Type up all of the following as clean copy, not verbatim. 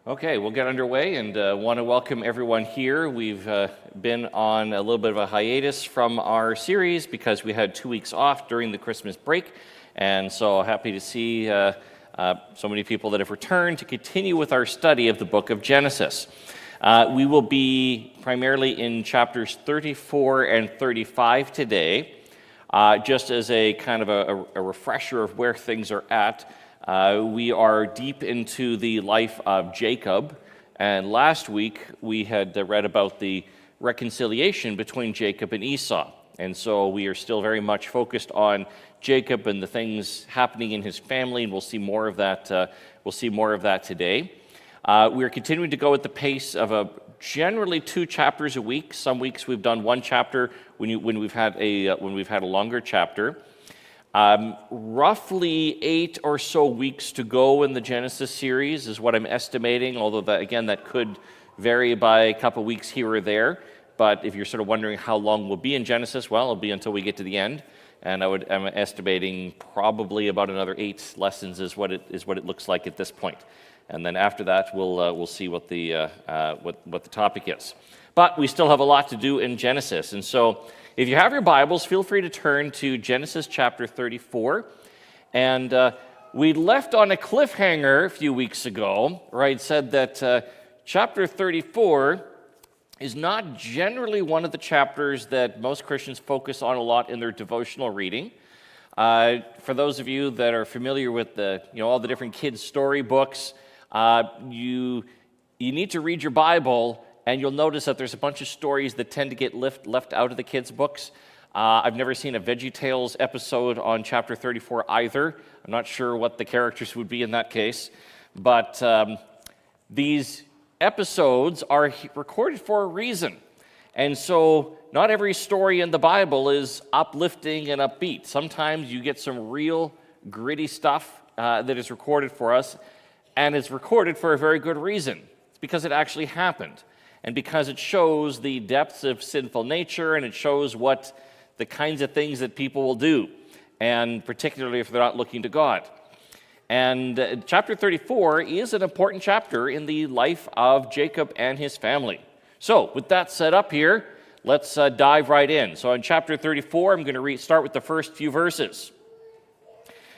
Okay, we'll get underway and want to welcome everyone here. We've been on a little bit of a hiatus from our series because we had 2 weeks off during the Christmas break, and so happy to see so many people that have returned to continue with our study of the book of Genesis. We will be primarily in chapters 34 and 35 today, just as a kind of a refresher of where things are at. We are deep into the life of Jacob, and last week we had read about the reconciliation between Jacob and Esau, and so we are still very much focused on Jacob and the things happening in his family, and we'll see more of that. Today. We are continuing to go at the pace of generally 2 chapters a week. Some weeks we've done 1 chapter when we've had a longer chapter. Roughly 8 or so weeks to go in the Genesis series is what I'm estimating, although that could vary by a couple weeks here or there. But if you're sort of wondering how long we'll be in Genesis, well, it'll be until we get to the end. And I'm estimating probably about another 8 lessons is what it looks like at this point. And then after that, we'll see what the topic is. But we still have a lot to do in Genesis, and so if you have your Bibles, feel free to turn to Genesis chapter 34. And we left on a cliffhanger a few weeks ago, where I'd said that chapter 34 is not generally one of the chapters that most Christians focus on a lot in their devotional reading. For those of you that are familiar with all the different kids' story books, you need to read your Bible, and you'll notice that there's a bunch of stories that tend to get left out of the kids' books. I've never seen a VeggieTales episode on chapter 34 either. I'm not sure what the characters would be in that case. But these episodes are recorded for a reason. And so not every story in the Bible is uplifting and upbeat. Sometimes you get some real gritty stuff that is recorded for us, and it's recorded for a very good reason. It's because it actually happened. And because it shows the depths of sinful nature, and it shows what the kinds of things that people will do, and particularly if they're not looking to God. And chapter 34 is an important chapter in the life of Jacob and his family. So with that set up here, let's dive right in. So in chapter 34, I'm going to start with the first few verses.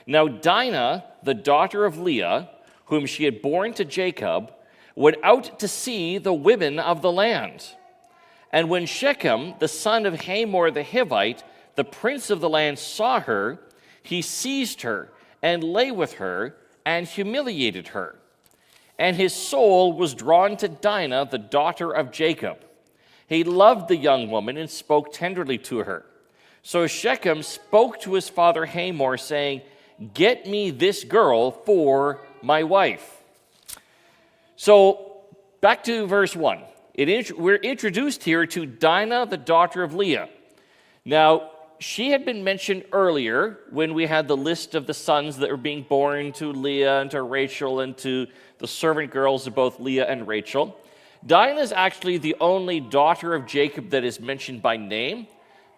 Now Dinah, the daughter of Leah, whom she had borne to Jacob, went out to see the women of the land. And when Shechem, the son of Hamor the Hivite, the prince of the land, saw her, he seized her and lay with her and humiliated her. And his soul was drawn to Dinah, the daughter of Jacob. He loved the young woman and spoke tenderly to her. So Shechem spoke to his father Hamor, saying, "Get me this girl for my wife." So, back to verse 1. We're introduced here to Dinah, the daughter of Leah. Now, she had been mentioned earlier when we had the list of the sons that were being born to Leah and to Rachel and to the servant girls of both Leah and Rachel. Dinah is actually the only daughter of Jacob that is mentioned by name,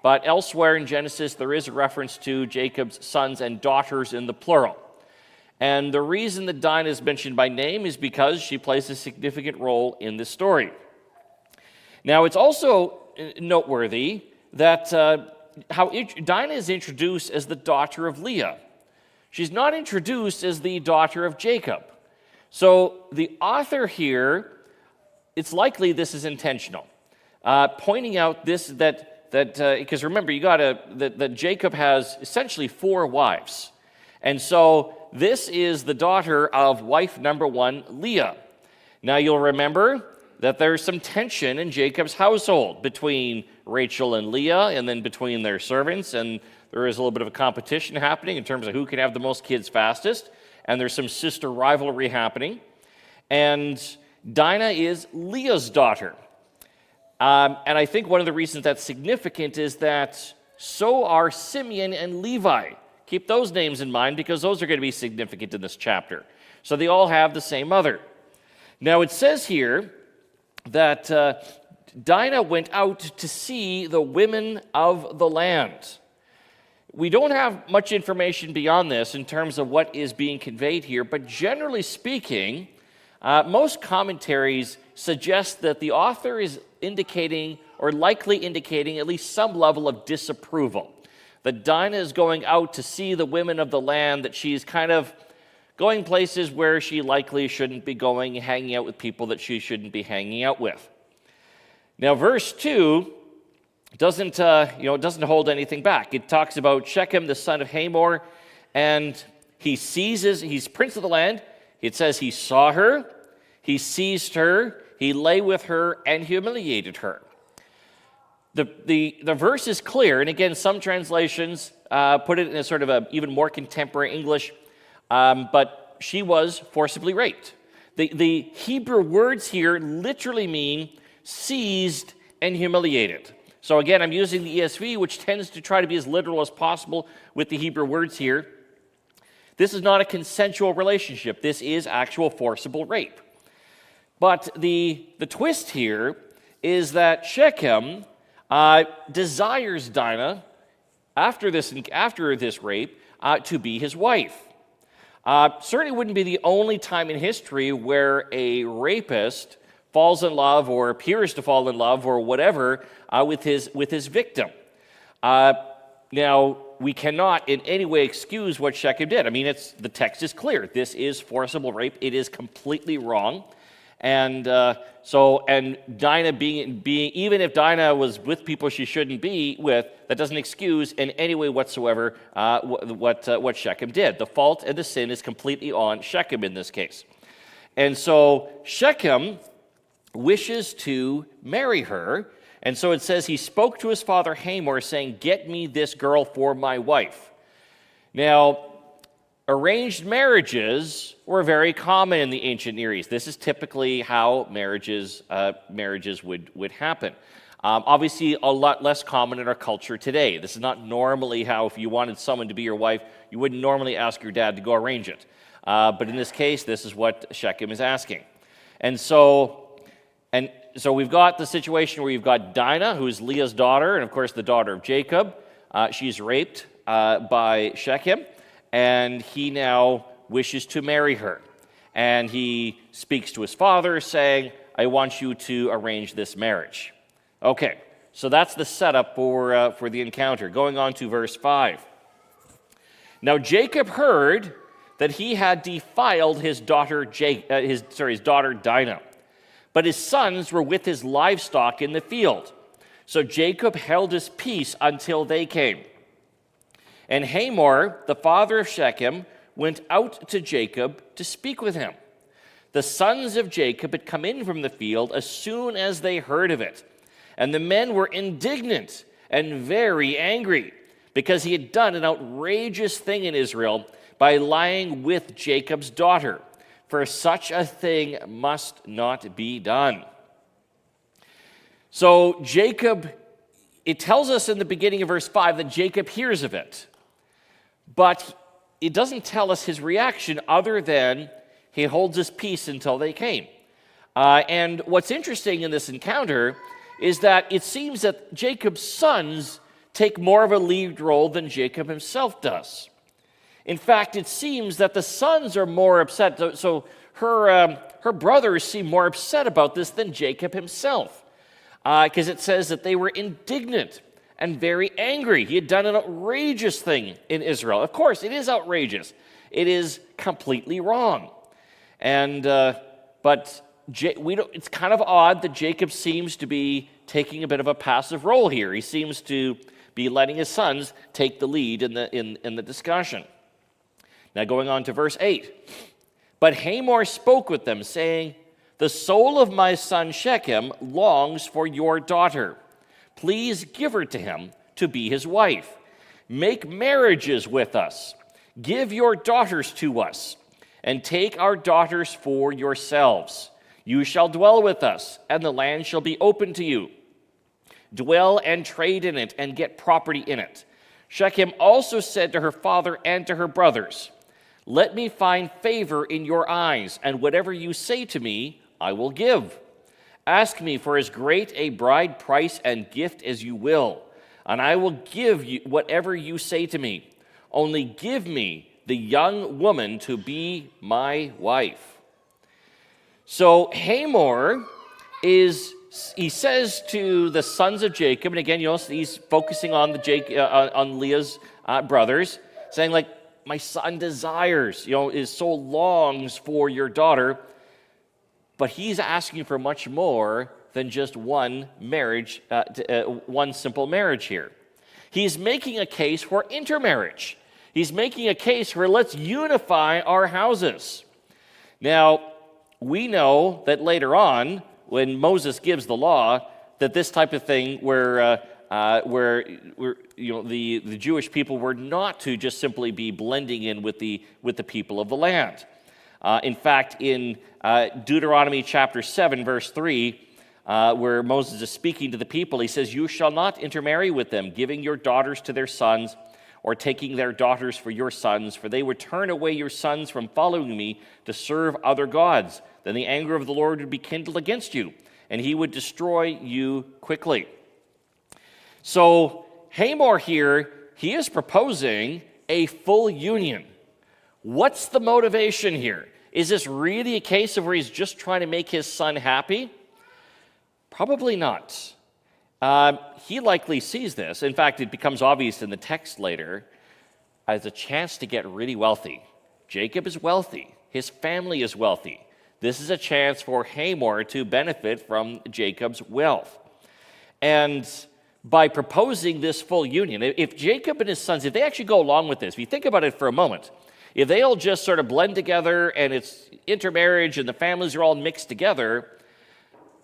but elsewhere in Genesis there is a reference to Jacob's sons and daughters in the plural. And the reason that Dinah is mentioned by name is because she plays a significant role in this story. Now, it's also noteworthy that how Dinah is introduced as the daughter of Leah. She's not introduced as the daughter of Jacob. So the author here, it's likely this is intentional, pointing out this that because remember that Jacob has essentially 4 wives, and so this is the daughter of wife number 1, Leah. Now you'll remember that there's some tension in Jacob's household between Rachel and Leah, and then between their servants, and there is a little bit of a competition happening in terms of who can have the most kids fastest, and there's some sister rivalry happening. And Dinah is Leah's daughter. And I think one of the reasons that's significant is that so are Simeon and Levi. Keep those names in mind because those are going to be significant in this chapter. So they all have the same mother. Now it says here that Dinah went out to see the women of the land. We don't have much information beyond this in terms of what is being conveyed here, but generally speaking, Most commentaries suggest that the author is indicating, or likely indicating, at least some level of disapproval. That Dinah is going out to see the women of the land, that she's kind of going places where she likely shouldn't be going, hanging out with people that she shouldn't be hanging out with. Now, verse 2 doesn't hold anything back. It talks about Shechem, the son of Hamor, and he's prince of the land. It says he saw her, he seized her, he lay with her, and humiliated her. The verse is clear, and again, some translations put it in a sort of a even more contemporary English, but she was forcibly raped. The Hebrew words here literally mean seized and humiliated. So again, I'm using the ESV, which tends to try to be as literal as possible with the Hebrew words here. This is not a consensual relationship. This is actual forcible rape. But the twist here is that Shechem desires Dinah after this rape to be his wife. Certainly wouldn't be the only time in history where a rapist falls in love or appears to fall in love or whatever with his victim. Now, we cannot in any way excuse what Shechem did. I mean, the text is clear. This is forcible rape. It is completely wrong. And Dinah being even if Dinah was with people she shouldn't be with, that doesn't excuse in any way whatsoever what Shechem did. The fault and the sin is completely on Shechem in this case. And so Shechem wishes to marry her. And so it says he spoke to his father Hamor, saying, "Get me this girl for my wife." Now, arranged marriages were very common in the ancient Near East. This is typically how marriages would happen. Obviously, a lot less common in our culture today. This is not normally how, if you wanted someone to be your wife, you wouldn't normally ask your dad to go arrange it. But in this case, this is what Shechem is asking. And so we've got the situation where you've got Dinah, who's Leah's daughter, and of course the daughter of Jacob. She's raped by Shechem, and he now wishes to marry her. And he speaks to his father, saying, "I want you to arrange this marriage." Okay, so that's the setup for the encounter. Going on to verse 5. Now Jacob heard that he had defiled his daughter Dinah. But his sons were with his livestock in the field. So Jacob held his peace until they came. And Hamor, the father of Shechem, went out to Jacob to speak with him. The sons of Jacob had come in from the field as soon as they heard of it. And the men were indignant and very angry, because he had done an outrageous thing in Israel by lying with Jacob's daughter. For such a thing must not be done. So Jacob, it tells us in the beginning of verse 5 that Jacob hears of it. But it doesn't tell us his reaction other than he holds his peace until they came. And what's interesting in this encounter is that it seems that Jacob's sons take more of a lead role than Jacob himself does. In fact, it seems that the sons are more upset. So her brothers seem more upset about this than Jacob himself, because it says that they were indignant and very angry. He had done an outrageous thing in Israel. Of course, it is outrageous. It is completely wrong. And it's kind of odd that Jacob seems to be taking a bit of a passive role here. He seems to be letting his sons take the lead in the discussion. Now going on to verse 8. But Hamor spoke with them, saying, "The soul of my son Shechem longs for your daughter. Please give her to him to be his wife. Make marriages with us. Give your daughters to us, and take our daughters for yourselves. You shall dwell with us, and the land shall be open to you. Dwell and trade in it, and get property in it." Shechem also said to her father and to her brothers, "Let me find favor in your eyes, and whatever you say to me, I will give. Ask me for as great a bride price and gift as you will, and I will give you whatever you say to me. Only give me the young woman to be my wife." So Hamor he says to the sons of Jacob, and again, he's focusing on on Leah's brothers, saying like, my son desires, is so longs for your daughter, but he's asking for much more than just one marriage, one simple marriage here. He's making a case for intermarriage. He's making a case for let's unify our houses. Now, we know that later on, when Moses gives the law, that this type of thing where the Jewish people were not to just simply be blending in with the people of the land. In fact, in Deuteronomy chapter 7, verse 3, where Moses is speaking to the people, he says, "You shall not intermarry with them, giving your daughters to their sons, or taking their daughters for your sons, for they would turn away your sons from following me to serve other gods. Then the anger of the Lord would be kindled against you, and he would destroy you quickly." So Hamor here, he is proposing a full union. What's the motivation here? Is this really a case of where he's just trying to make his son happy? Probably not. He likely sees this. In fact, it becomes obvious in the text later as a chance to get really wealthy. Jacob is wealthy. His family is wealthy. This is a chance for Hamor to benefit from Jacob's wealth. And by proposing this full union, if Jacob and his sons, if they actually go along with this, if you think about it for a moment, if they all just sort of blend together and it's intermarriage and the families are all mixed together,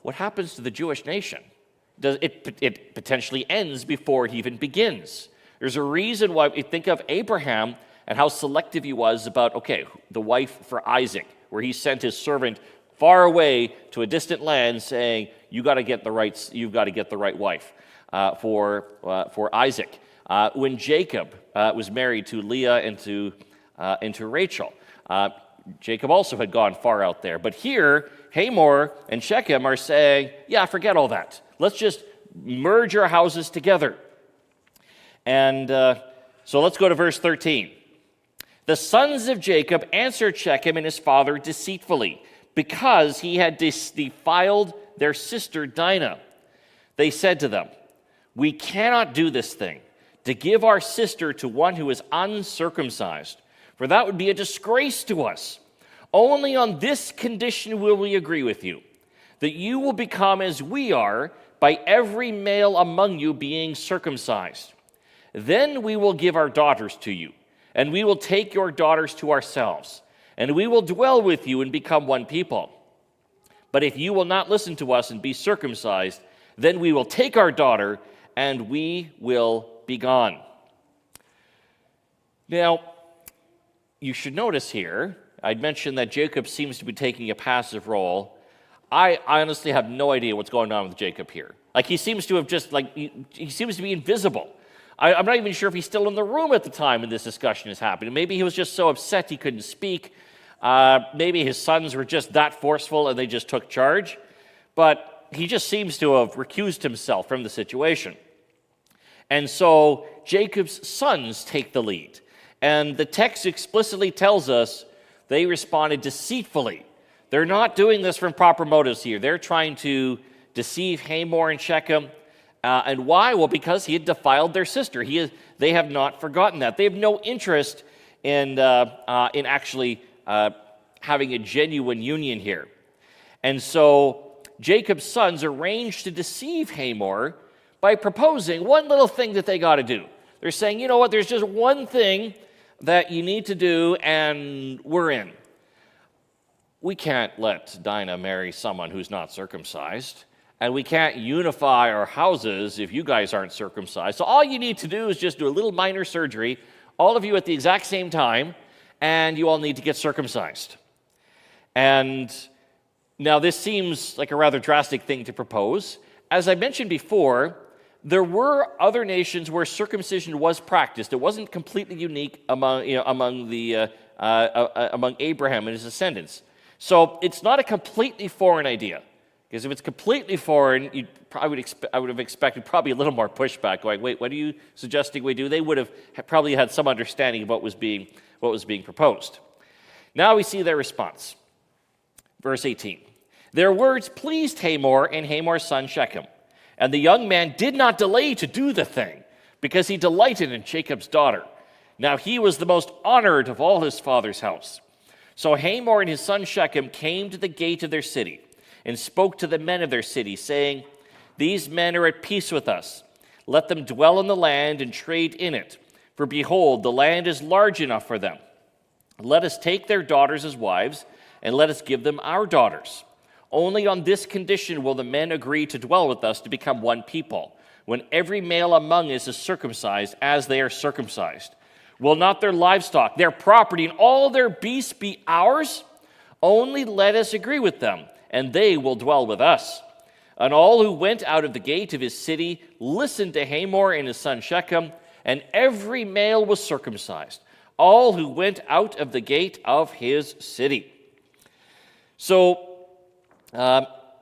what happens to the Jewish nation? It potentially ends before it even begins. There's a reason why we think of Abraham and how selective he was about, the wife for Isaac, where he sent his servant far away to a distant land saying, you've got to get the right wife for Isaac. When Jacob was married to Leah and to Rachel, Jacob also had gone far out there. But here, Hamor and Shechem are saying, forget all that. Let's just merge our houses together. And so let's go to verse 13. The sons of Jacob answered Shechem and his father deceitfully, because he had defiled their sister Dinah. They said to them, "We cannot do this thing, to give our sister to one who is uncircumcised, for that would be a disgrace to us. Only on this condition will we agree with you, that you will become as we are, by every male among you being circumcised. Then we will give our daughters to you, and we will take your daughters to ourselves, and we will dwell with you and become one people. But if you will not listen to us and be circumcised, then we will take our daughter, and we will be gone." Now, you should notice here, I'd mentioned that Jacob seems to be taking a passive role. I honestly have no idea what's going on with Jacob here. He seems to have he seems to be invisible. I'm not even sure if he's still in the room at the time when this discussion is happening. Maybe he was just so upset he couldn't speak. Maybe his sons were just that forceful and they just took charge. But he just seems to have recused himself from the situation. And so Jacob's sons take the lead. And the text explicitly tells us they responded deceitfully. They're not doing this from proper motives here. They're trying to deceive Hamor and Shechem. And why? Well, because he had defiled their sister. They have not forgotten that. They have no interest in actually having a genuine union here. And so Jacob's sons arranged to deceive Hamor by proposing one little thing that they got to do. They're saying, you know what, there's just one thing that you need to do, and we're in. We can't let Dinah marry someone who's not circumcised, and we can't unify our houses if you guys aren't circumcised. So all you need to do is just do a little minor surgery, all of you at the exact same time, and you all need to get circumcised. And now this seems like a rather drastic thing to propose. As I mentioned before, there were other nations where circumcision was practiced. It wasn't completely unique among Abraham and his descendants. So it's not a completely foreign idea, because if it's completely foreign, I would have expected probably a little more pushback. Going, wait, what are you suggesting we do? They would have probably had some understanding of what was being proposed. Now we see their response. Verse 18. Their words pleased Hamor and Hamor's son Shechem. And the young man did not delay to do the thing, because he delighted in Jacob's daughter. Now he was the most honored of all his father's house. So Hamor and his son Shechem came to the gate of their city, and spoke to the men of their city, saying, These men are at peace with us. Let them dwell in the land and trade in it. For behold, the land is large enough for them. Let us take their daughters as wives, and let us give them our daughters. Only on this condition will the men agree to dwell with us to become one people, when every male among us is circumcised as they are circumcised. Will not their livestock, their property, and all their beasts be ours? Only let us agree with them, and they will dwell with us. And all who went out of the gate of his city listened to Hamor and his son Shechem, and every male was circumcised, all who went out of the gate of his city. So,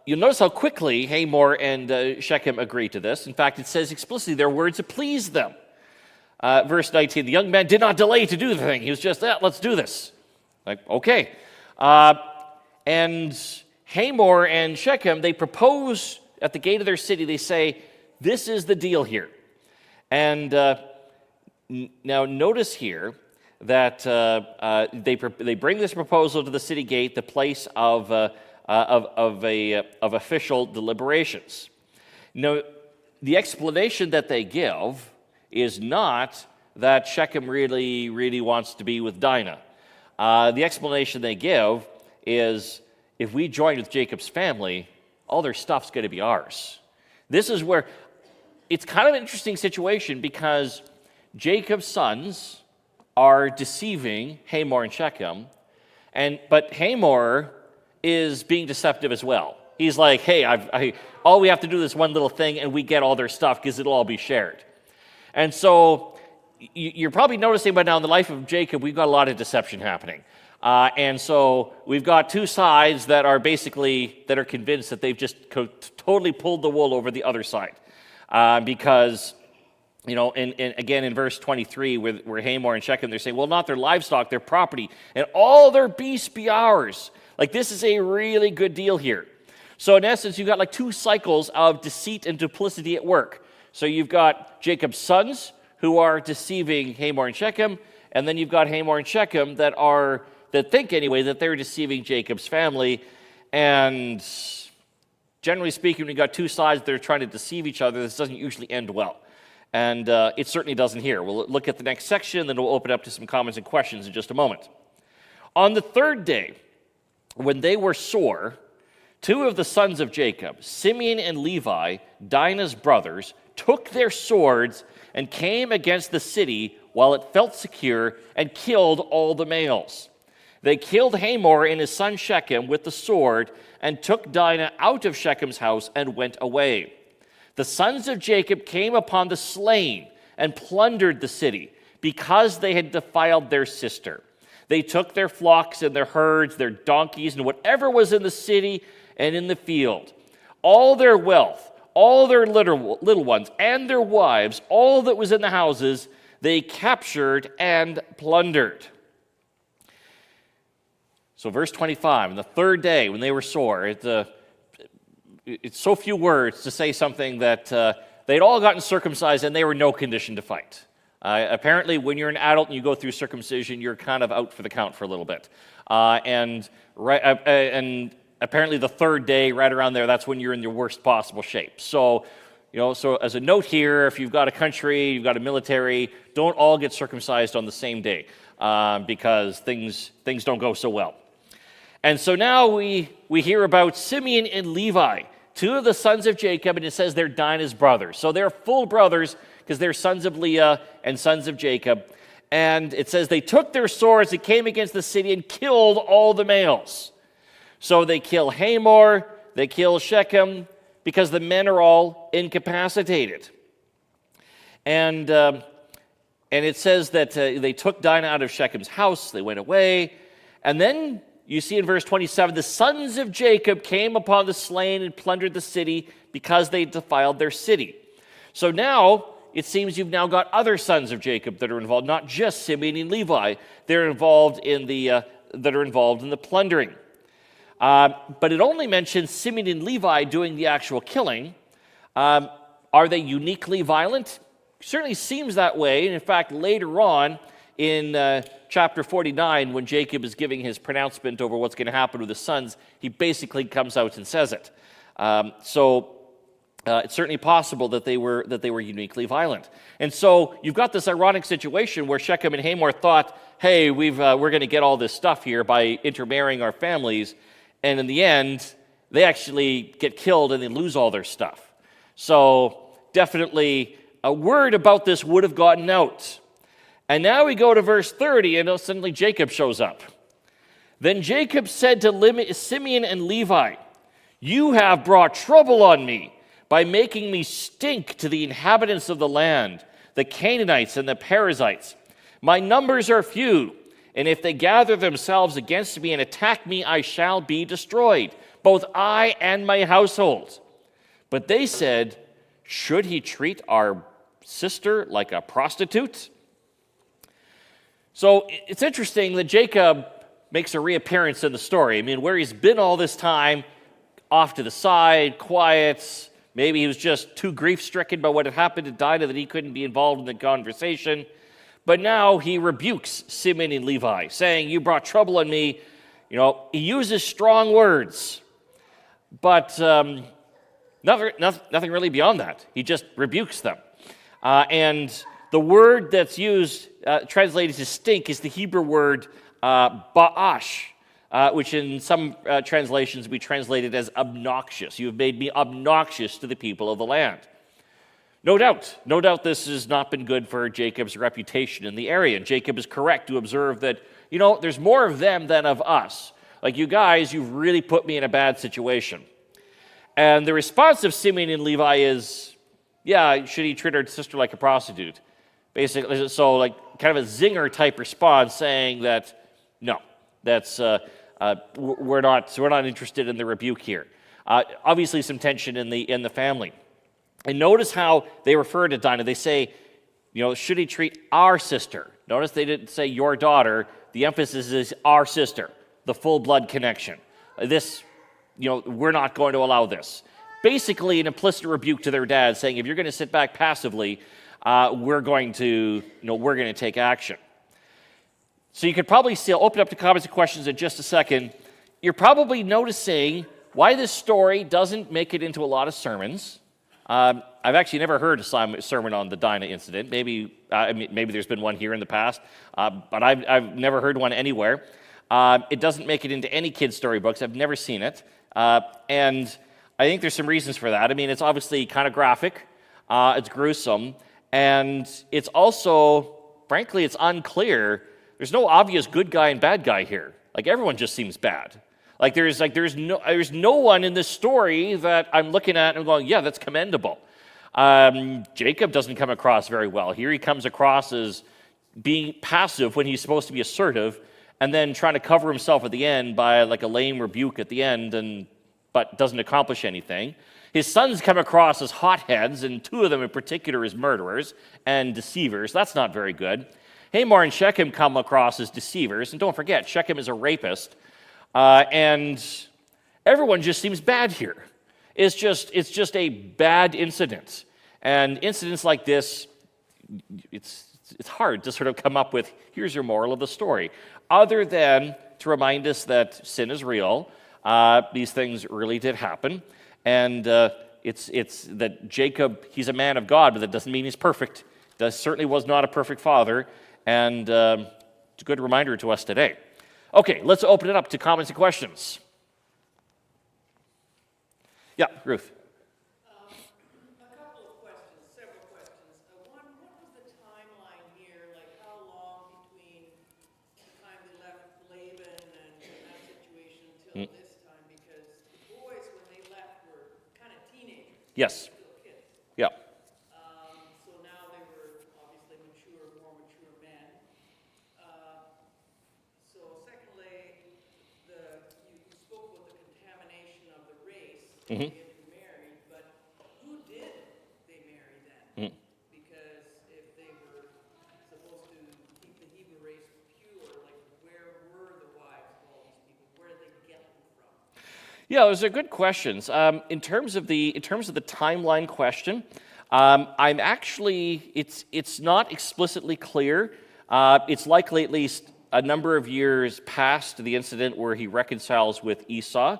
you'll notice how quickly Hamor and Shechem agree to this. In fact, it says explicitly their words pleased them. Verse 19, the young man did not delay to do the thing. He was just, let's do this. Like, okay. And Hamor and Shechem, they propose at the gate of their city. They say, this is the deal here. And now notice here that they bring this proposal to the city gate, the place of official deliberations. Now, the explanation that they give is not that Shechem really wants to be with Dinah. The explanation they give is, if we join with Jacob's family, all their stuff's going to be ours. This is where it's kind of an interesting situation, because Jacob's sons are deceiving Hamor and Shechem, but Hamor is being deceptive as well. He's like, hey, all we have to do is one little thing, and we get all their stuff because it'll all be shared. And so you're probably noticing by now in the life of Jacob, we've got a lot of deception happening. And so we've got two sides that are convinced that they've just totally pulled the wool over the other side. Because, and again in verse 23, where Hamor and Shechem, they're saying, well, not their livestock, their property, and all their beasts be ours. Like, this is a really good deal here. So in essence, you've got like two cycles of deceit and duplicity at work. So you've got Jacob's sons who are deceiving Hamor and Shechem, and then you've got Hamor and Shechem that think anyway that they're deceiving Jacob's family. And generally speaking, when you've got two sides that are trying to deceive each other, this doesn't usually end well. And it certainly doesn't here. We'll look at the next section, then we'll open up to some comments and questions in just a moment. On the third day, when they were sore, two of the sons of Jacob, Simeon and Levi, Dinah's brothers, took their swords and came against the city while it felt secure and killed all the males. They killed Hamor and his son Shechem with the sword and took Dinah out of Shechem's house and went away. The sons of Jacob came upon the slain and plundered the city because they had defiled their sister. They took their flocks and their herds, their donkeys, and whatever was in the city and in the field. All their wealth, all their little ones, and their wives, all that was in the houses, they captured and plundered. So verse 25, on the third day when they were sore, it's so few words to say something that they'd all gotten circumcised and they were in no condition to fight. Apparently, when you're an adult and you go through circumcision, you're kind of out for the count for a little bit. And apparently the third day, right around there, that's when you're in your worst possible shape. So, so as a note here, if you've got a country, you've got a military, don't all get circumcised on the same day because things don't go so well. And so now we hear about Simeon and Levi, two of the sons of Jacob, and it says they're Dinah's brothers. So they're full brothers because they're sons of Leah and sons of Jacob. And it says they took their swords and came against the city and killed all the males. So they kill Hamor, they kill Shechem, because the men are all incapacitated. And it says that they took Dinah out of Shechem's house, they went away, and then you see in verse 27, the sons of Jacob came upon the slain and plundered the city because they defiled their city. So now, it seems you've now got other sons of Jacob that are involved, not just Simeon and Levi. They're involved in the plundering. But it only mentions Simeon and Levi doing the actual killing. Are they uniquely violent? Certainly seems that way. And in fact, later on in chapter 49, when Jacob is giving his pronouncement over what's going to happen with his sons, he basically comes out and says it. It's certainly possible that they were uniquely violent. And so you've got this ironic situation where Shechem and Hamor thought, hey, we're going to get all this stuff here by intermarrying our families, and in the end, they actually get killed and they lose all their stuff. So definitely a word about this would have gotten out. And now we go to verse 30, and suddenly Jacob shows up. Then Jacob said to Simeon and Levi, you have brought trouble on me by making me stink to the inhabitants of the land, the Canaanites and the Perizzites. My numbers are few, and if they gather themselves against me and attack me, I shall be destroyed, both I and my household. But they said, should he treat our sister like a prostitute? So it's interesting that Jacob makes a reappearance in the story. I mean, where he's been all this time, off to the side, quiet. Maybe he was just too grief-stricken by what had happened to Dinah that he couldn't be involved in the conversation. But now he rebukes Simeon and Levi, saying, you brought trouble on me. You know, he uses strong words, but nothing really beyond that. He just rebukes them. And the word that's used, translated to stink, is the Hebrew word ba'ash, which in some translations we translated as obnoxious. You have made me obnoxious to the people of the land. No doubt this has not been good for Jacob's reputation in the area. And Jacob is correct to observe that, there's more of them than of us. Like, you guys, you've really put me in a bad situation. And the response of Simeon and Levi is, yeah, should he treat our sister like a prostitute? Basically, so like kind of a zinger type response saying that, no, that's... we're not interested in the rebuke here. Obviously, some tension in the family. And notice how they refer to Dinah. They say, should he treat our sister? Notice they didn't say your daughter. The emphasis is our sister, the full blood connection. This, we're not going to allow this. Basically, an implicit rebuke to their dad, saying, if you're going to sit back passively, we're going to take action. So you could probably still open up to comments and questions in just a second. You're probably noticing why this story doesn't make it into a lot of sermons. I've actually never heard a sermon on the Dinah incident. Maybe there's been one here in the past, but I've never heard one anywhere. It doesn't make it into any kids' storybooks. I've never seen it. And I think there's some reasons for that. I mean, it's obviously kind of graphic. It's gruesome. And it's also, frankly, it's unclear. There's no obvious good guy and bad guy here. Like, everyone just seems bad. There's no one in this story that I'm looking at and going, yeah, that's commendable. Jacob doesn't come across very well. Here he comes across as being passive when he's supposed to be assertive, and then trying to cover himself at the end by like a lame rebuke at the end, but doesn't accomplish anything. His sons come across as hotheads, and two of them in particular as murderers and deceivers. That's not very good. Hamor and Shechem come across as deceivers, and don't forget, Shechem is a rapist, and everyone just seems bad here. It's just a bad incident, and incidents like this, it's hard to sort of come up with, here's your moral of the story, other than to remind us that sin is real. These things really did happen, and it's that Jacob, he's a man of God, but that doesn't mean he's perfect. That certainly was not a perfect father, and it's a good reminder to us today. Okay, let's open it up to comments and questions. Yeah, Ruth. A couple of questions, several questions. One, what was the timeline here? Like, how long between the time they left Laban and that situation until this time? Because the boys, when they left, were kind of teenagers. Yes. Still kids. Yeah. So now they were obviously more mature men. So secondly, you spoke about the contamination of the race. Mm-hmm. Married, but who did they marry then? Because if they were supposed to keep the Hebrew race pure, like, where were the wives of all these people? Where did they get them from? Yeah, those are good questions. In terms of the timeline question, I'm actually it's not explicitly clear. It's likely at least a number of years past the incident where he reconciles with Esau,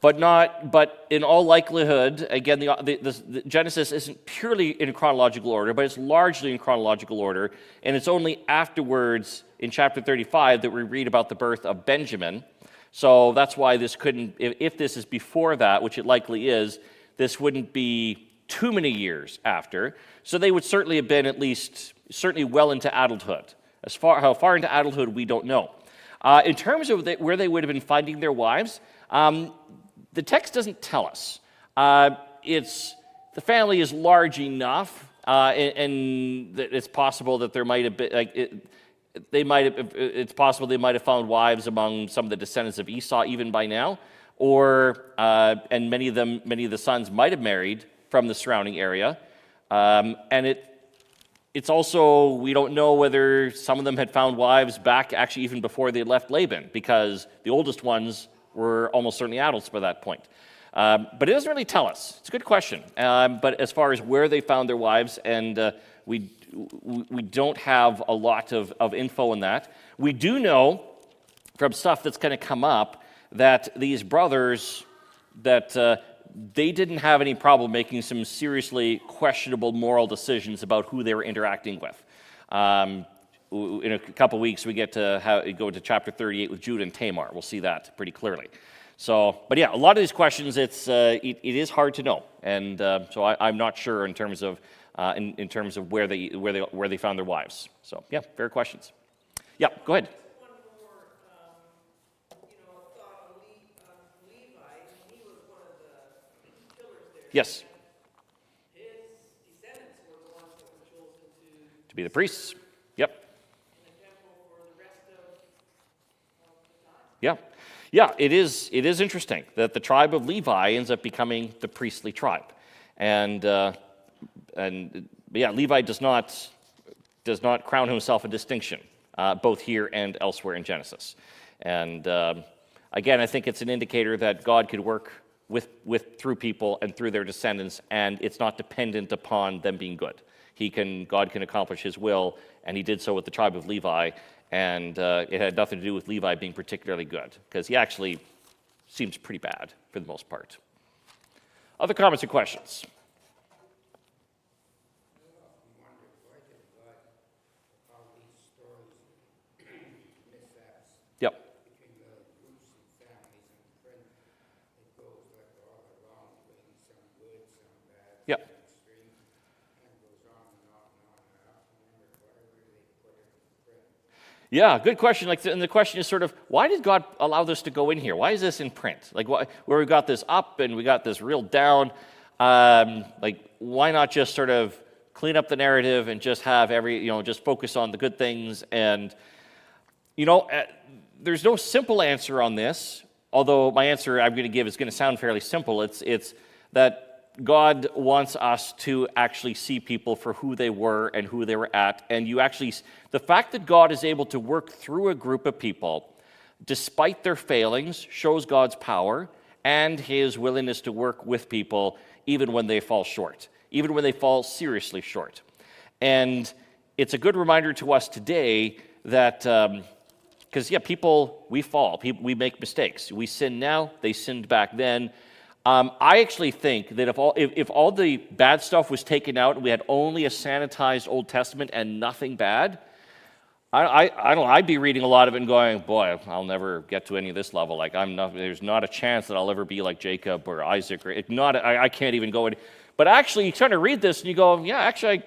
but in all likelihood, again, the Genesis isn't purely in chronological order, but it's largely in chronological order, and it's only afterwards in chapter 35 that we read about the birth of Benjamin. So that's why this couldn't, if this is before that, which it likely is, this wouldn't be too many years after. So they would certainly have been certainly well into adulthood. How far into adulthood, we don't know. In terms of where they would have been finding their wives, the text doesn't tell us. The family is large enough, and it's possible that there might have been, it's possible they might have found wives among some of the descendants of Esau even by now, and many of the sons might have married from the surrounding area, and it's also, we don't know whether some of them had found wives back actually even before they left Laban, because the oldest ones were almost certainly adults by that point. But it doesn't really tell us. It's a good question. But as far as where they found their wives, and we don't have a lot of info on that. We do know from stuff that's going to come up that these brothers, that they didn't have any problem making some seriously questionable moral decisions about who they were interacting with. In a couple of weeks, we get to go to chapter 38 with Judah and Tamar. We'll see that pretty clearly. So, but yeah, a lot of these questions, it is hard to know, and so I'm not sure in terms of where they found their wives. So yeah, fair questions. Yeah, go ahead. One more, a thought on Levi. He was one of the pillars there. Yes. His descendants were the ones that were chosen To be the priests. Yep. in the temple for the rest of the time. Yeah. Yeah, it is interesting that the tribe of Levi ends up becoming the priestly tribe. And yeah, Levi does not crown himself a distinction, both here and elsewhere in Genesis. And again, I think it's an indicator that God could work through people and through their descendants, and it's not dependent upon them being good. God can accomplish his will, and he did so with the tribe of Levi, and it had nothing to do with Levi being particularly good, because he actually seems pretty bad for the most part. Other comments or questions? Yep. Yep. Yeah, good question. And the question is sort of, why did God allow this to go in here? Why is this in print? Where we got this up and we got this real down, why not just sort of clean up the narrative and just have just focus on the good things? And, there's no simple answer on this, although my answer I'm going to give is going to sound fairly simple. It's that God wants us to actually see people for who they were and who they were at. And the fact that God is able to work through a group of people, despite their failings, shows God's power and his willingness to work with people even when they fall short, even when they fall seriously short. And it's a good reminder to us today that, because, people, we fall, we make mistakes. We sin now, they sinned back then. I actually think that if all the bad stuff was taken out and we had only a sanitized Old Testament and nothing bad, I'd be reading a lot of it and going, boy, I'll never get to any of this level. There's not a chance that I'll ever be like Jacob or Isaac. I can't even go in. But actually, you try to read this and you go, yeah, actually, I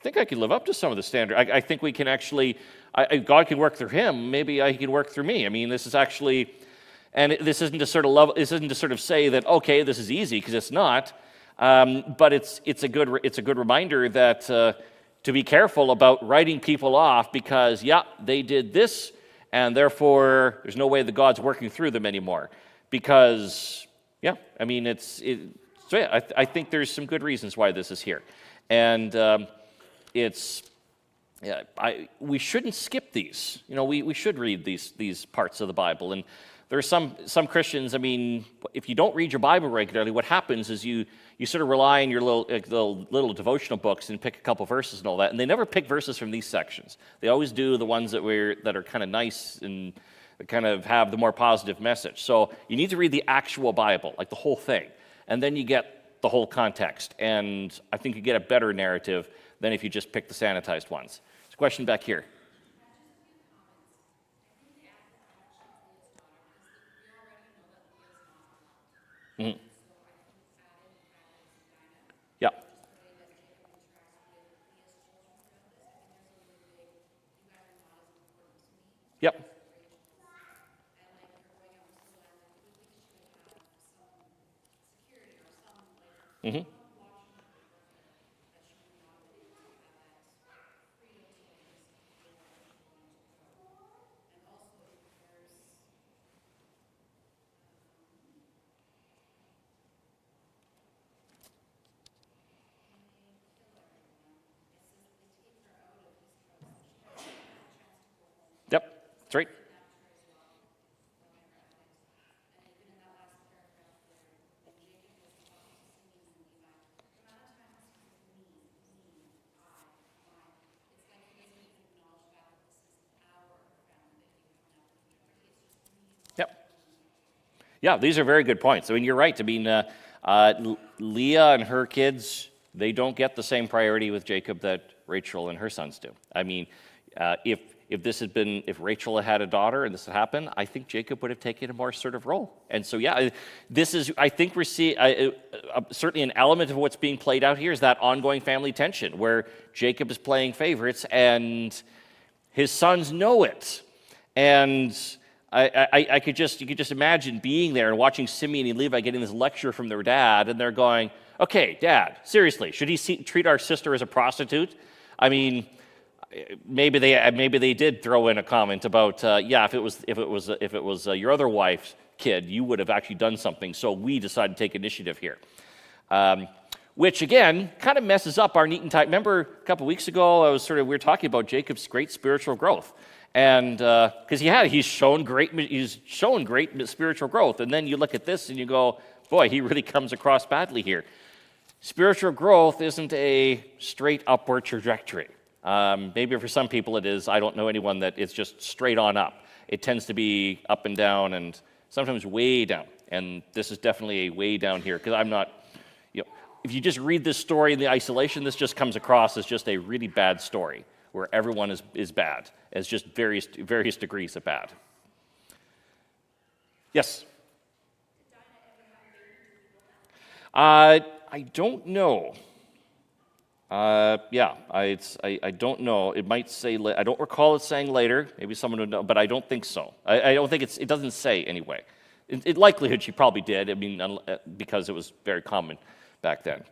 think I can live up to some of the standard. I think we can actually, God can work through him. Maybe he can work through me. I mean, this is actually. And this isn't to sort of say that, okay, this is easy, because it's not. But it's a good reminder that to be careful about writing people off because they did this, and therefore there's no way that God's working through them anymore. Because I think there's some good reasons why this is here, and it's yeah, we shouldn't skip these. We should read these parts of the Bible. And there are some Christians, I mean, if you don't read your Bible regularly, what happens is you sort of rely on your little devotional books and pick a couple verses and all that, and they never pick verses from these sections. They always do the ones that are kind of nice and kind of have the more positive message. So you need to read the actual Bible, like the whole thing, and then you get the whole context. And I think you get a better narrative than if you just pick the sanitized ones. There's a question back here. Mm-hmm. Yeah. Yep. Mm-hmm. Yep. That's right. Yep. Yeah, these are very good points. I mean, you're right. I mean, Leah and her kids, they don't get the same priority with Jacob that Rachel and her sons do. I mean, if Rachel had a daughter and this had happened, I think Jacob would have taken a more assertive role. And so, yeah, this is, I think we're seeing, certainly an element of what's being played out here is that ongoing family tension where Jacob is playing favorites and his sons know it. And you could just imagine being there and watching Simeon and Levi getting this lecture from their dad, and they're going, "Okay, Dad, seriously, should he treat our sister as a prostitute?" I mean, maybe they did throw in a comment about, yeah, if it was your other wife's kid, you would have actually done something. So we decided to take initiative here, which again kind of messes up our neat and tight. Remember a couple weeks ago, we were talking about Jacob's great spiritual growth. And because he's shown great spiritual growth, and then you look at this and you go, boy, he really comes across badly here. Spiritual growth isn't a straight upward trajectory. Maybe for some people it is. I don't know anyone that it's just straight on up. It tends to be up and down, and sometimes way down. And this is definitely a way down here because I'm not. If you just read this story in the isolation, this just comes across as just a really bad story, where everyone is bad, as just various degrees of bad. Yes? I don't know. I don't know. It might say, I don't recall it saying later. Maybe someone would know, but I don't think so. I don't think it doesn't say anyway. In likelihood, she probably did. I mean, because it was very common back then.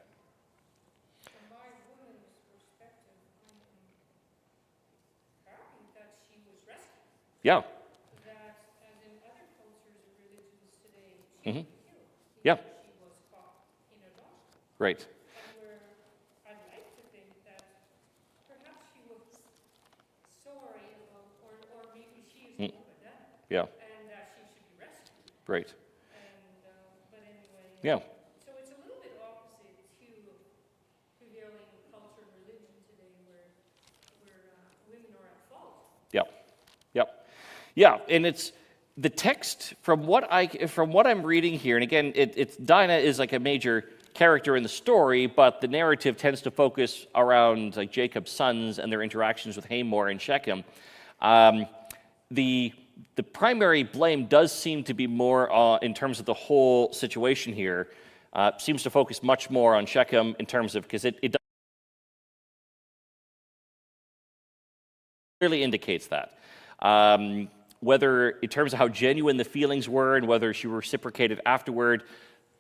Yeah. That, as in other cultures of religions today, she Mm-hmm. was killed. Yeah. She was caught in adultery. Right. And where I'd like to think that perhaps she was sorry about, or maybe she is a woman, Yeah. and that she should be rescued. Right. And but anyway. Yeah. So it's a little bit opposite to prevailing culture and religion today, where women are at fault. Yeah. Yep. Yeah, and it's the text from what I'm reading here, and again, it's Dinah is like a major character in the story, but the narrative tends to focus around like Jacob's sons and their interactions with Hamor and Shechem. The primary blame does seem to be more in terms of the whole situation here. Seems to focus much more on Shechem in terms of because it clearly indicates that. Whether in terms of how genuine the feelings were and whether she reciprocated afterward,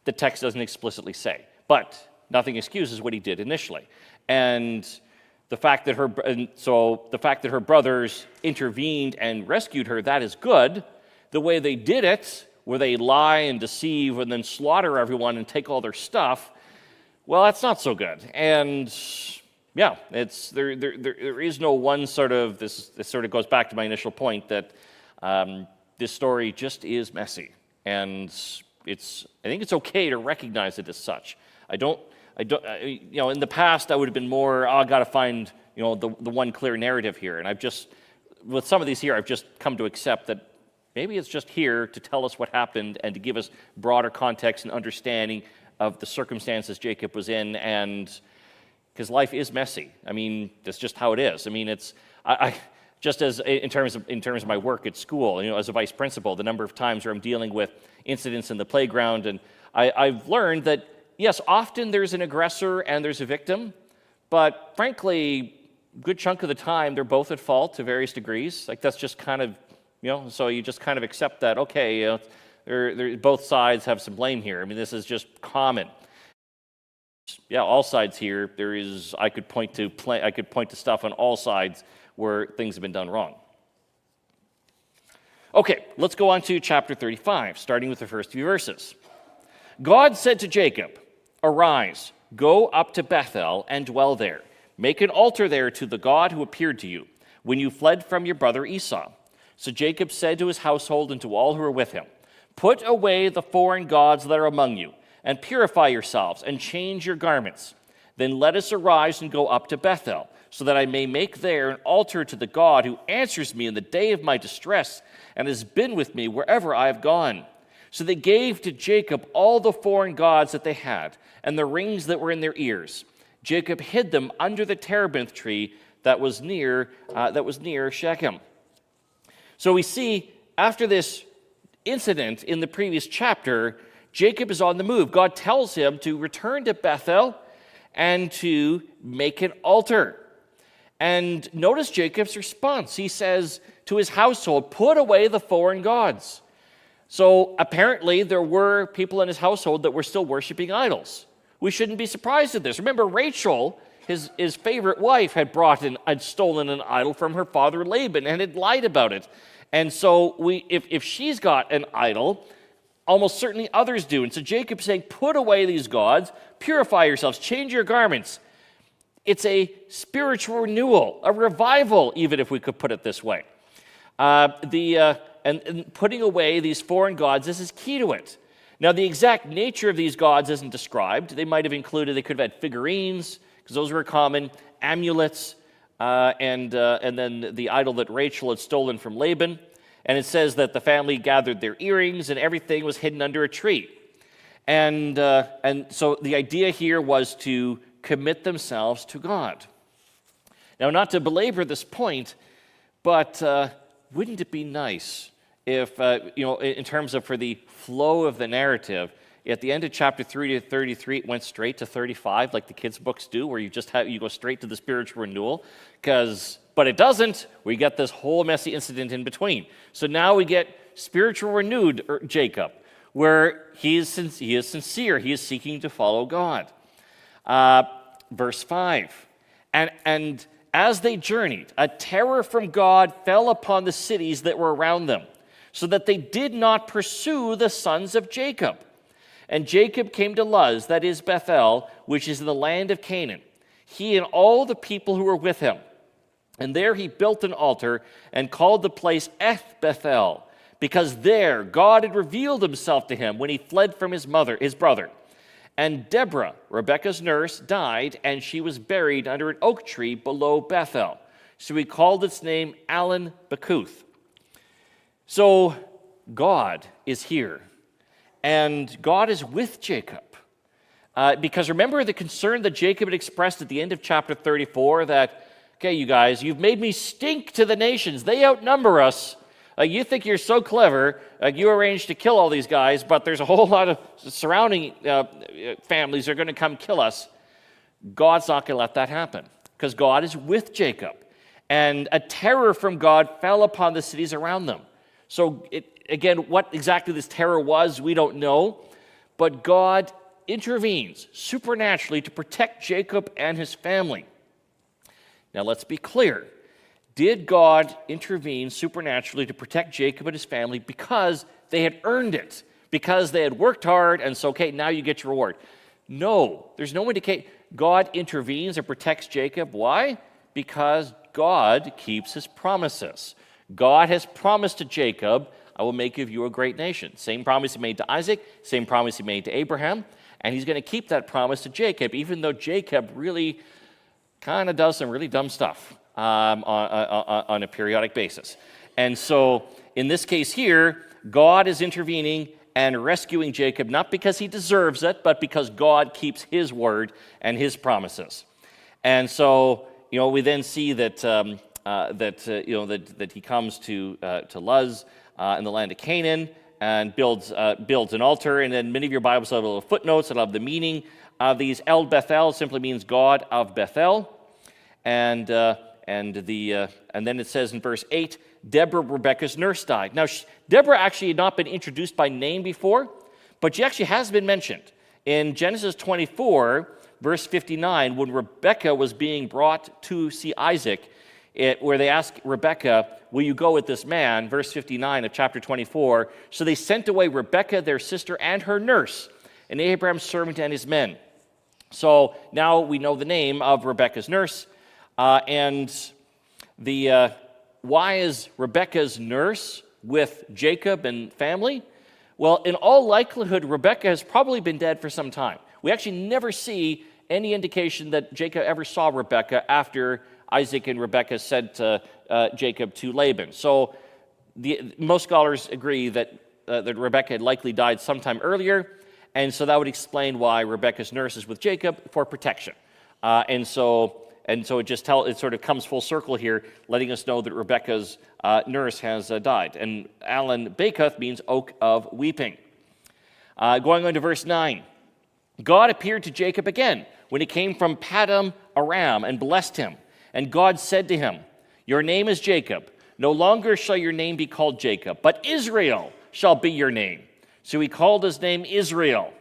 the text doesn't explicitly say. But nothing excuses what he did initially. And the fact that her brothers intervened and rescued her, that is good. The way they did it, where they lie and deceive and then slaughter everyone and take all their stuff, well, that's not so good. And Yeah, there is no one sort of, this sort of goes back to my initial point that this story just is messy. And I think it's okay to recognize it as such. In the past I would have been more, I got to find, the one clear narrative here. And with some of these here, I've just come to accept that maybe it's just here to tell us what happened and to give us broader context and understanding of the circumstances Jacob was in, and because life is messy. I mean, that's just how it is. I mean, just as in terms of my work at school, as a vice principal, the number of times where I'm dealing with incidents in the playground, and I've learned that, yes, often there's an aggressor and there's a victim, but frankly, a good chunk of the time, they're both at fault to various degrees. Like, that's just kind of, so you just kind of accept that, okay, both sides have some blame here. I mean, this is just common. Yeah, all sides here, I could point to stuff on all sides where things have been done wrong. Okay, let's go on to chapter 35, starting with the first few verses. God said to Jacob, "Arise, go up to Bethel and dwell there. Make an altar there to the God who appeared to you when you fled from your brother Esau." So Jacob said to his household and to all who were with him, "Put away the foreign gods that are among you, and purify yourselves, and change your garments. Then let us arise and go up to Bethel, so that I may make there an altar to the God who answers me in the day of my distress, and has been with me wherever I have gone." So they gave to Jacob all the foreign gods that they had, and the rings that were in their ears. Jacob hid them under the terebinth tree that was near Shechem. So we see, after this incident in the previous chapter, Jacob is on the move. God tells him to return to Bethel and to make an altar. And notice Jacob's response. He says to his household, "Put away the foreign gods." So apparently there were people in his household that were still worshiping idols. We shouldn't be surprised at this. Remember, Rachel, his favorite wife, had stolen an idol from her father Laban and had lied about it. And so if she's got an idol, almost certainly others do. And so Jacob's saying, put away these gods, purify yourselves, change your garments. It's a spiritual renewal, a revival, even if we could put it this way. And putting away these foreign gods, this is key to it. Now, the exact nature of these gods isn't described. They could have had figurines, because those were common, amulets, and then the idol that Rachel had stolen from Laban. And it says that the family gathered their earrings and everything was hidden under a tree. And so the idea here was to commit themselves to God. Now, not to belabor this point, but wouldn't it be nice if, in terms of for the flow of the narrative, at the end of chapter 3 to 33, it went straight to 35, like the kids' books do, where you go straight to the spiritual renewal. But it doesn't. We get this whole messy incident in between. So now we get spiritual renewed Jacob, where he is sincere. He is seeking to follow God. Verse 5, and as they journeyed, a terror from God fell upon the cities that were around them, so that they did not pursue the sons of Jacob. And Jacob came to Luz, that is Bethel, which is in the land of Canaan, he and all the people who were with him. And there he built an altar and called the place Bethel, because there God had revealed himself to him when he fled from his brother. And Deborah, Rebekah's nurse, died, and she was buried under an oak tree below Bethel. So he called its name Allon Bacuth. So God is here, and God is with Jacob. Because remember the concern that Jacob had expressed at the end of chapter 34, that, okay, you guys, you've made me stink to the nations. They outnumber us. You think you're so clever. You arranged to kill all these guys, but there's a whole lot of surrounding families that are going to come kill us. God's not going to let that happen, because God is with Jacob. And a terror from God fell upon the cities around them. So, again, what exactly this terror was, we don't know. But God intervenes supernaturally to protect Jacob and his family. Now, let's be clear. Did God intervene supernaturally to protect Jacob and his family because they had earned it? Because they had worked hard, and so, okay, now you get your reward? No, there's no indication. God intervenes and protects Jacob. Why? Because God keeps his promises. God has promised to Jacob, I will make of you a great nation. Same promise he made to Isaac, same promise he made to Abraham, and he's going to keep that promise to Jacob, even though Jacob really kind of does some really dumb stuff on a periodic basis. And so in this case here, God is intervening and rescuing Jacob, not because he deserves it, but because God keeps his word and his promises. And so, we then see that that he comes to Luz in the land of Canaan and builds an altar. And then many of your Bibles have little footnotes that have the meaning of these. El Bethel simply means God of Bethel, and then it says in verse 8, Deborah, Rebekah's nurse, died. Now, Deborah actually had not been introduced by name before, but she actually has been mentioned. In Genesis 24, verse 59, when Rebekah was being brought to see Isaac, where they ask Rebekah, will you go with this man? Verse 59 of chapter 24. So they sent away Rebekah, their sister, and her nurse, and Abraham's servant and his men. So now we know the name of Rebekah's nurse, and why is Rebekah's nurse with Jacob and family? Well, in all likelihood, Rebekah has probably been dead for some time. We actually never see any indication that Jacob ever saw Rebekah after Isaac and Rebekah sent Jacob to Laban. So most scholars agree that Rebekah had likely died sometime earlier, and so that would explain why Rebekah's nurse is with Jacob for protection. And so it sort of comes full circle here, letting us know that Rebekah's nurse has died. And Alan Bacuth means oak of weeping. Going on to verse 9. God appeared to Jacob again when he came from Paddan Aram and blessed him. And God said to him, your name is Jacob. No longer shall your name be called Jacob, but Israel shall be your name. So he called his name Israel.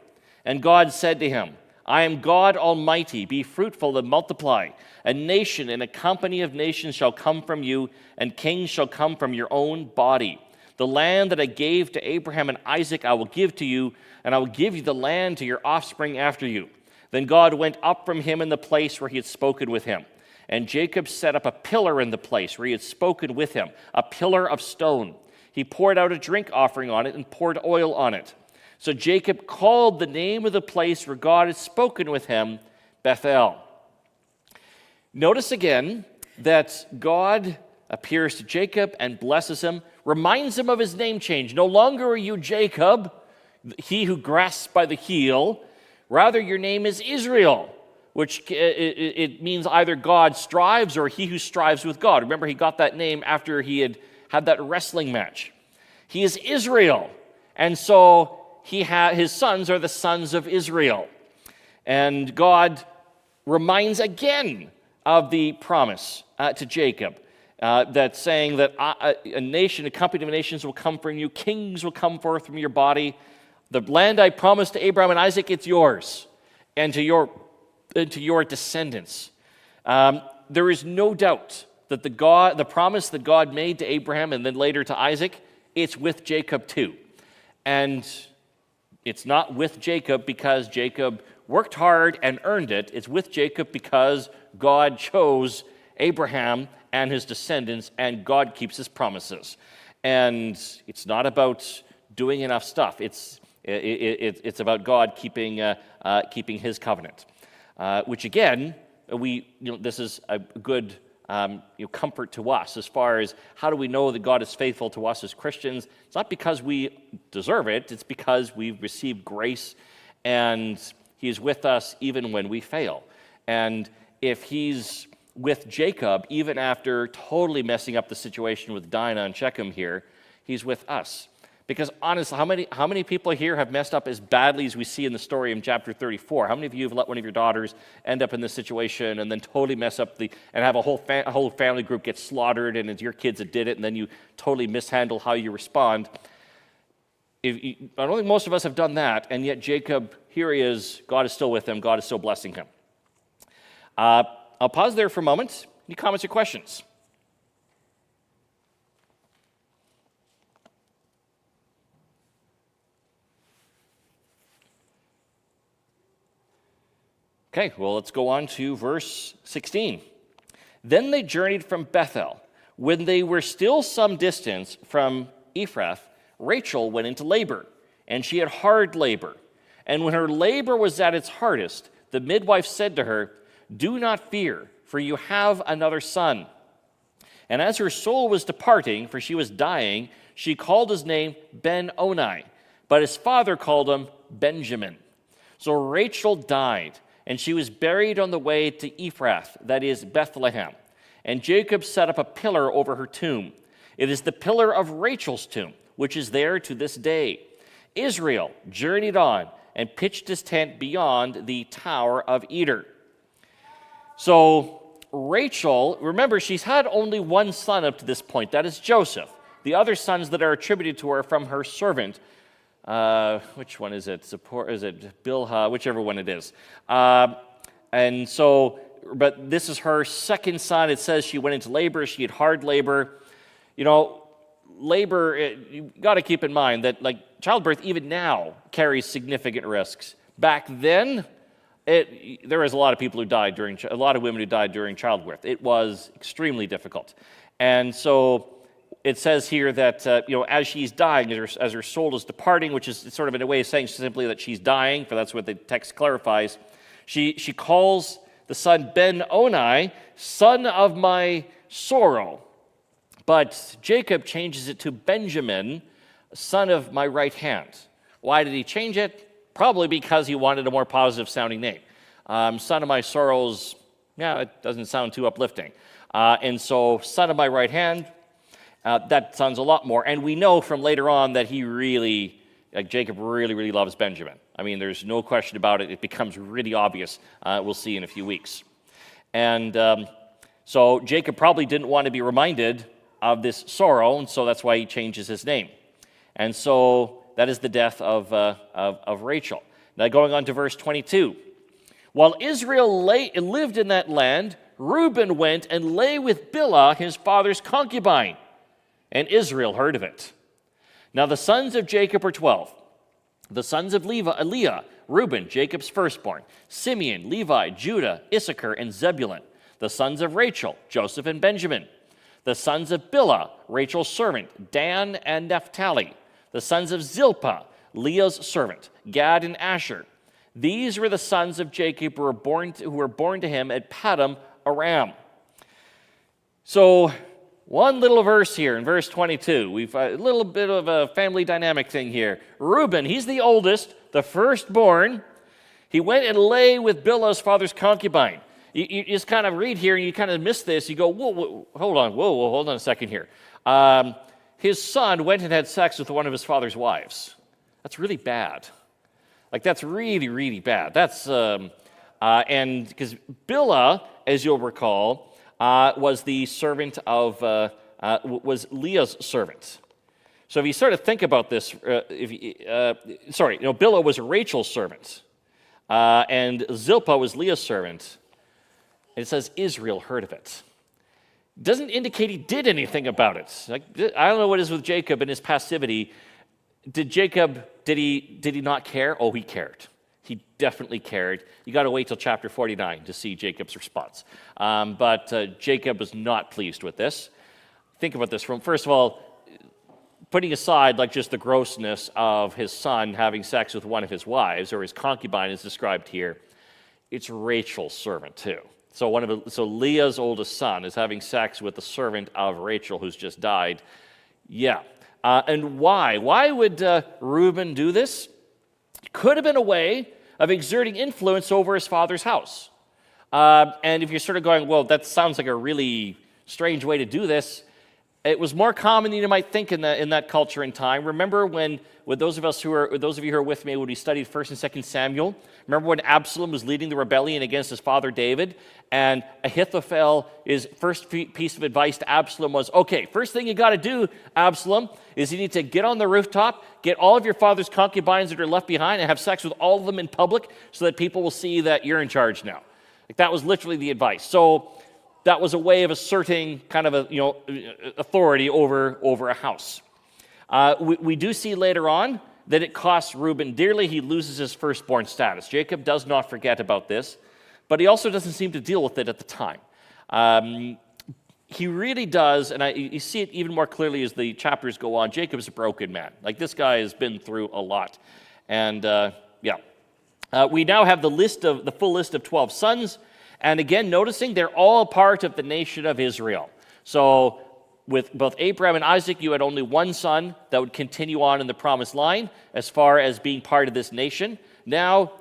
And God said to him, I am God Almighty. Be fruitful and multiply. A nation and a company of nations shall come from you, and kings shall come from your own body. The land that I gave to Abraham and Isaac I will give to you, and I will give you the land to your offspring after you. Then God went up from him in the place where he had spoken with him. And Jacob set up a pillar in the place where he had spoken with him, a pillar of stone. He poured out a drink offering on it and poured oil on it. So Jacob called the name of the place where God had spoken with him, Bethel. Notice again that God appears to Jacob and blesses him, reminds him of his name change. No longer are you Jacob, he who grasps by the heel. Rather, your name is Israel, which it means either God strives or he who strives with God. Remember, he got that name after he had that wrestling match. He is Israel, and so his sons are the sons of Israel. And God reminds again of the promise to Jacob, that's saying that a nation, a company of nations will come from you, kings will come forth from your body. The land I promised to Abraham and Isaac, it's yours, and to your descendants. There is no doubt that the promise that God made to Abraham and then later to Isaac, it's with Jacob too. And it's not with Jacob because Jacob worked hard and earned it. It's with Jacob because God chose Abraham and his descendants, and God keeps his promises. And it's not about doing enough stuff. It's about God keeping his covenant. Which again, this is a good comfort to us as far as how do we know that God is faithful to us as Christians. It's not because we deserve it, it's because we've received grace and he is with us even when we fail. And if he's with Jacob, even after totally messing up the situation with Dinah and Shechem here, he's with us. Because honestly, how many people here have messed up as badly as we see in the story in chapter 34? How many of you have let one of your daughters end up in this situation and then totally mess up and have a whole family group get slaughtered, and it's your kids that did it, and then you totally mishandle how you respond? I don't think most of us have done that, and yet Jacob, here he is, God is still with him, God is still blessing him. I'll pause there for a moment. Any comments or questions? Okay, well, let's go on to verse 16. Then they journeyed from Bethel. When they were still some distance from Ephrath, Rachel went into labor, and she had hard labor. And when her labor was at its hardest, the midwife said to her, "Do not fear, for you have another son." And as her soul was departing, for she was dying, she called his name Ben-Oni, but his father called him Benjamin. So Rachel died, and she was buried on the way to Ephrath, that is Bethlehem. And Jacob set up a pillar over her tomb. It is the pillar of Rachel's tomb, which is there to this day. Israel journeyed on and pitched his tent beyond the Tower of Eder. So Rachel, remember, she's had only one son up to this point. That is Joseph. The other sons that are attributed to her from her servant, which one is it? Is it Bilhah? Whichever one it is. And so, but this is her second son. It says she went into labor. She had hard labor. You know, labor, you got to keep in mind that, like, childbirth even now carries significant risks. Back then, there was a lot of people who died a lot of women who died during childbirth. It was extremely difficult. And so it says here that, as she's dying, as her soul is departing, which is sort of in a way of saying simply that she's dying, for that's what the text clarifies, she calls the son Ben-Oni, son of my sorrow. But Jacob changes it to Benjamin, son of my right hand. Why did he change it? Probably because he wanted a more positive sounding name. Son of my sorrows, it doesn't sound too uplifting. And so son of my right hand, that sounds a lot more. And we know from later on that Jacob really, really loves Benjamin. I mean, there's no question about it. It becomes really obvious. We'll see in a few weeks. And so Jacob probably didn't want to be reminded of this sorrow, and so that's why he changes his name. And so that is the death of Rachel. Now going on to verse 22. While Israel lived in that land, Reuben went and lay with Bilhah, his father's concubine, and Israel heard of it. Now the sons of Jacob were 12. The sons of Leah, Reuben, Jacob's firstborn, Simeon, Levi, Judah, Issachar, and Zebulun. The sons of Rachel, Joseph and Benjamin. The sons of Bilhah, Rachel's servant, Dan and Naphtali. The sons of Zilpah, Leah's servant, Gad and Asher. These were the sons of Jacob who were born to him at Paddan Aram. So one little verse here in verse 22. We've a little bit of a family dynamic thing here. Reuben, he's the oldest, the firstborn. He went and lay with Bilhah's father's concubine. You just kind of read here and you kind of miss this. You go, whoa, hold on a second here. His son went and had sex with one of his father's wives. That's really bad. Like, that's really, really bad. That's, and because Bilhah, as you'll recall, was the servant of, was Leah's servant. So if you sort of think about this, Bilhah was Rachel's servant, and Zilpah was Leah's servant. It says Israel heard of it. Doesn't indicate he did anything about it. Like, I don't know what it is with Jacob and his passivity. Did he not care? Oh, he cared. He definitely cared. You got to wait till chapter 49 to see Jacob's response. But Jacob was not pleased with this. Think about this. First of all, putting aside like just the grossness of his son having sex with one of his wives, or his concubine is described here, it's Rachel's servant too. So Leah's oldest son is having sex with the servant of Rachel who's just died. Yeah. And why? Why would Reuben do this? Could have been a way of exerting influence over his father's house. And if you're sort of going, well, that sounds like a really strange way to do this, it was more common than you might think in that culture and time. Remember when those of you who are with me, when we studied 1 and 2 Samuel, remember when Absalom was leading the rebellion against his father David, and Ahithophel, his first piece of advice to Absalom was, okay, first thing you got to do, Absalom, is you need to get on the rooftop, get all of your father's concubines that are left behind, and have sex with all of them in public so that people will see that you're in charge now. Like, that was literally the advice. So that was a way of asserting kind of authority over a house. We do see later on that it costs Reuben dearly. He loses his firstborn status. Jacob does not forget about this. but he also doesn't seem to deal with it at the time. He really does, and you see it even more clearly as the chapters go on. Jacob's a broken man. Like, this guy has been through a lot. And we now have the full list of 12 sons. And again, noticing they're all part of the nation of Israel. So with both Abraham and Isaac, you had only one son that would continue on in the promised line as far as being part of this nation. Now,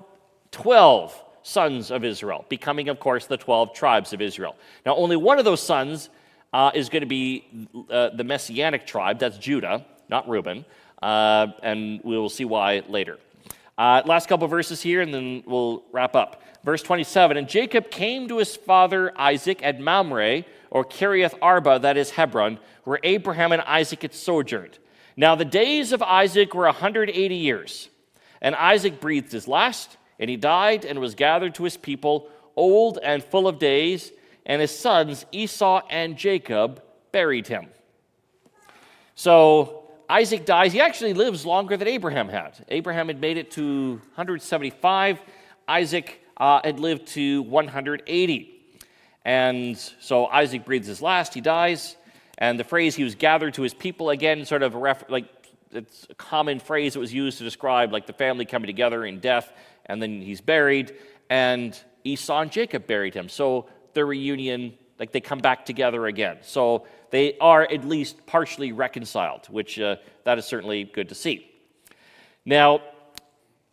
12 sons of Israel, becoming, of course, the 12 tribes of Israel. Now, only one of those sons is going to be the Messianic tribe. That's Judah, not Reuben. And we will see why later. Last couple verses here, and then we'll wrap up. Verse 27, and Jacob came to his father Isaac at Mamre, or Kiriath Arba, that is Hebron, where Abraham and Isaac had sojourned. Now the days of Isaac were 180 years. And Isaac breathed his last, and he died and was gathered to his people, old and full of days, and his sons Esau and Jacob buried him. So Isaac dies. He actually lives longer than Abraham had. Abraham had made it to 175. Isaac had lived to 180. And so Isaac breathes his last. He dies. And the phrase, he was gathered to his people, again, sort of it's a common phrase that was used to describe like the family coming together in death, and then he's buried. And Esau and Jacob buried him. So the reunion, like they come back together again. So they are at least partially reconciled, which that is certainly good to see. Now,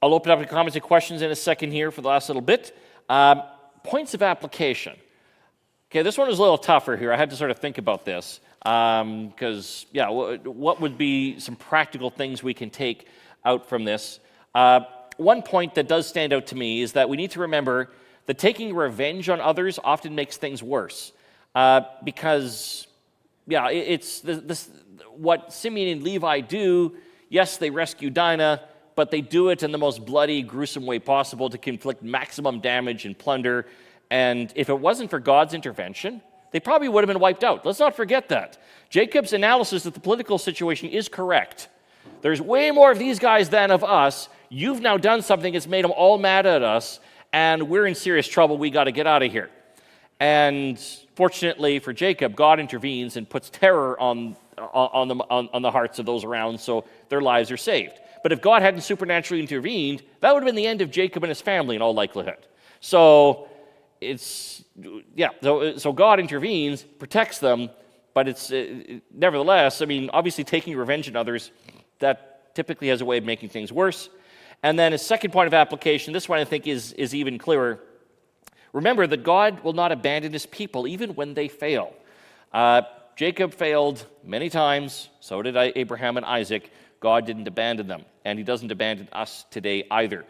I'll open up to comments and questions in a second here for the last little bit. Points of application. Okay, this one is a little tougher here. I had to sort of think about this because, what would be some practical things we can take out from this? One point that does stand out to me is that we need to remember that taking revenge on others often makes things worse because, it's this what Simeon and Levi do. Yes, they rescue Dinah, but they do it in the most bloody, gruesome way possible to inflict maximum damage and plunder. And if it wasn't for God's intervention, they probably would have been wiped out. Let's not forget that. Jacob's analysis of the political situation is correct. There's way more of these guys than of us. You've now done something that's made them all mad at us, and we're in serious trouble. We got to get out of here. And fortunately for Jacob, God intervenes and puts terror on the hearts of those around, so their lives are saved. But if God hadn't supernaturally intervened, that would have been the end of Jacob and his family in all likelihood. So so God intervenes, protects them, but it's nevertheless, obviously taking revenge on others, that typically has a way of making things worse. And then a second point of application, this one I think is even clearer. Remember that God will not abandon his people even when they fail. Jacob failed many times, so did Abraham and Isaac. God didn't abandon them, and he doesn't abandon us today either.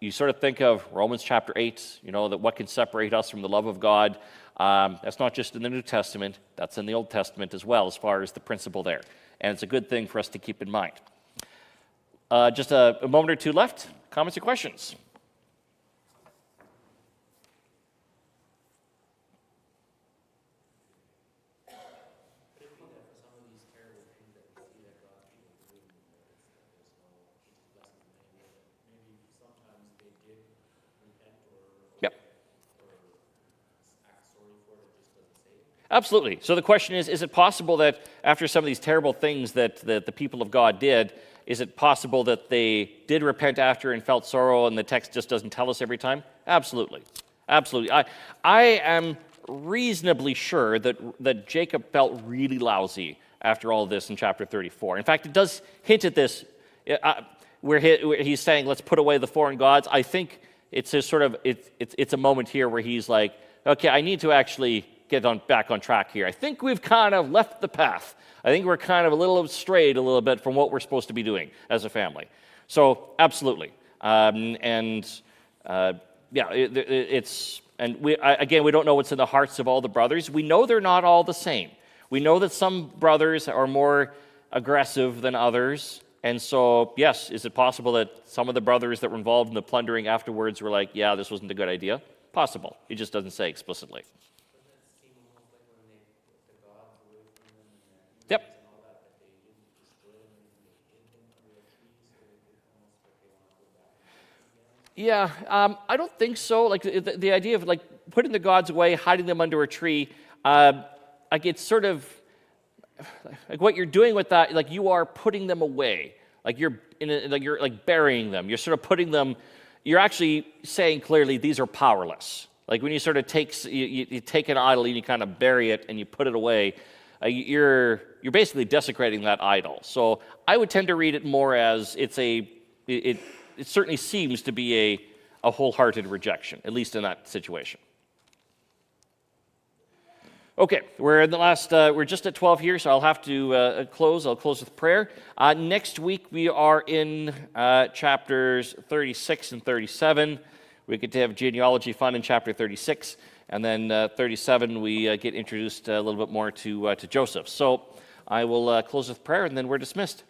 You sort of think of Romans chapter 8, that what can separate us from the love of God. That's not just in the New Testament, that's in the Old Testament as well, as far as the principle there. And it's a good thing for us to keep in mind. Just a moment or two left. Comments or questions? Absolutely. So the question is it possible that after some of these terrible things that the people of God did, is it possible that they did repent after and felt sorrow and the text just doesn't tell us every time? Absolutely. Absolutely. I am reasonably sure that Jacob felt really lousy after all this in chapter 34. In fact, it does hint at this where he's saying, let's put away the foreign gods. I think it's a moment here where he's like, okay, I need to actually get back on track here. I think we've kind of left the path. I think we're kind of a little strayed a little bit from what we're supposed to be doing as a family. So absolutely. We don't know what's in the hearts of all the brothers. We know they're not all the same. We know that some brothers are more aggressive than others. And so, yes, is it possible that some of the brothers that were involved in the plundering afterwards were like, yeah, this wasn't a good idea? Possible. It just doesn't say explicitly. Yep. Yeah, I don't think so. Like the idea of like putting the gods away, hiding them under a tree, like it's sort of like what you're doing with that. Like you are putting them away. Like you're like burying them. You're sort of putting them. You're actually saying clearly these are powerless. Like when you sort of you take an idol and you kind of bury it and you put it away, you're basically desecrating that idol. So I would tend to read it more as it certainly seems to be a wholehearted rejection, at least in that situation. Okay, we're in the last, we're just at 12 here, so I'll have to close. I'll close with prayer. Next week we are in chapters 36 and 37. We get to have genealogy fun in chapter 36, and then 37 we get introduced a little bit more to Joseph. So I will close with prayer, and then we're dismissed.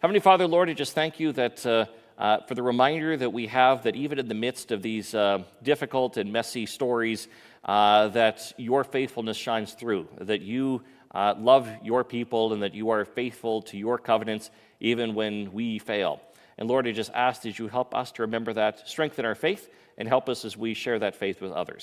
Heavenly Father, Lord, I just thank you that for the reminder that we have that even in the midst of these difficult and messy stories, that your faithfulness shines through, that you love your people and that you are faithful to your covenants even when we fail. And Lord, I just ask that you help us to remember that, strengthen our faith, and help us as we share that faith with others.